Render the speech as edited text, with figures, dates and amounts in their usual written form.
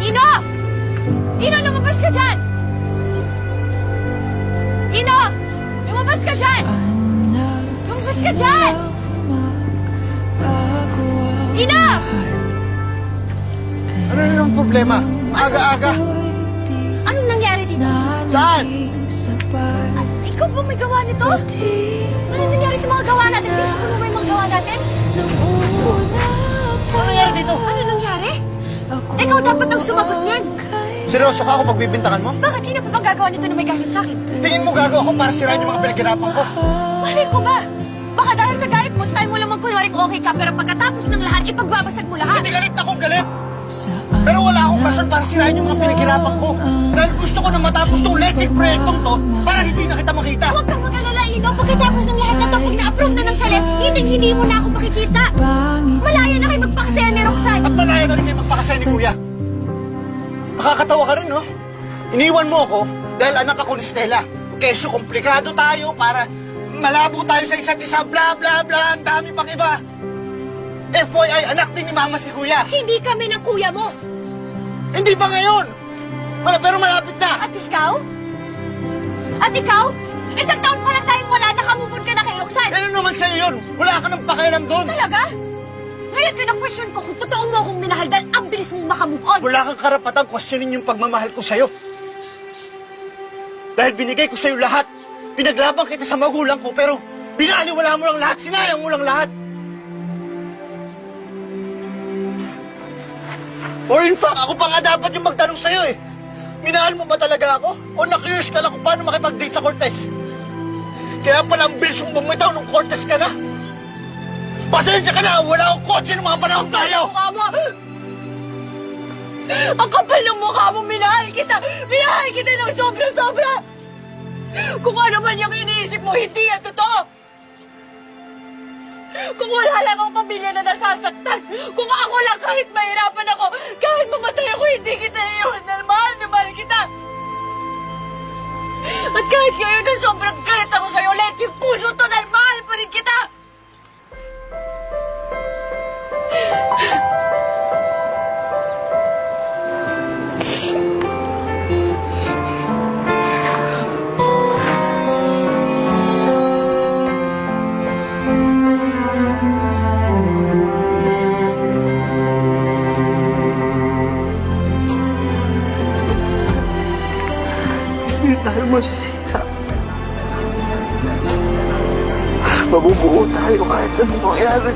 Ino! Ino, lumabas ka dyan! Ino! Lumabas ka dyan! Lumabas ka dyan! Ino! Ano yung problema? Aga-aga. Anong nangyari dito? Saan? Ikaw ba may gawa nito? Anong nangyari sa mga gawa natin? Tingnan mo ba yung mga gawa natin? Ano nangyari dito? Ano nangyari? Ikaw dapat ang sumagot niyan. Seryoso ka ako pagbibintangan mo? Bakit sino pa bang gagawa nito na may galit sa akin? Tingin mo gago ako para sirain yung mga pinaghirapan ko? Malay ko ba? Baka dahil sa galit mo, style mo lang magkunwaring okay ka, pero pagkatapos ng lahat, ipagbabasag mo lahat. Hindi galit akong galit. Pero wala akong rason para sirain yung mga pinaghirapan ko. Dahil gusto ko na matapos tong leksik proyektong to para hindi na kita makita. Huwag kang mag-alala, Ino. Pagkatapos ng lahat na to, pag na-approve na ng chalet, hindi mo na ako makikita. Malaya na kayo magpakasaya ni Roxanne. At malaya na rin kayo magpakasaya ni Kuya. Nakakatawa ka rin, no? Iniwan mo ako dahil anak ako ni Stella. Kesyo komplikado tayo para malabo tayo sa isa't isa, bla bla bla, ang dami pang iba. FYI, anak din ni Mama si Kuya. Hindi kami ng kuya mo. Hindi ba ngayon? Pero malapit na. At ikaw? At ikaw? Isang taon pa lang tayong wala, nakamove on ka na kay Roxanne. Ano naman sa'yo yun? Wala ka ng pakialam doon. Talaga? Ngayon, kina-question ko kung totoo mo akong minahal dahil ang bilis mong makamove on. Wala kang karapatang questionin yung pagmamahal ko sa'yo. Dahil binigay ko sa'yo lahat. Pinaglabang kita sa magulang ko, pero binaliwala mo lang lahat, sinayang mo lang lahat. Or in fact, ako pa nga dapat yung magtanong sa'yo eh. Minahal mo ba talaga ako? O na-curious ka lang kung paano makipag-date sa Cortez? Kaya pala ang bilis mong bumitaw nung Cortez ka na. Pasensya ka na, wala akong kotse ng mga panahon tayo. Mukha mo! Ang kapal ng mukha mo, minahal kita! Minahal kita ng sobra-sobra! Kung ano man yung iniisip mo, hindi yan totoo! Kung wala lang akong pamilya na nasasaktan, kung ako lang kahit mahirapan ako, kahit mamatay ako, hindi kita iyon. Mahal na mahal kita! At kahit ngayon na sobrang galit ako sa'yo, let yung puso to dahil mahal pa rin kita! Hindi tayo masisira. Mabubuo tayo kahit anong mangyari.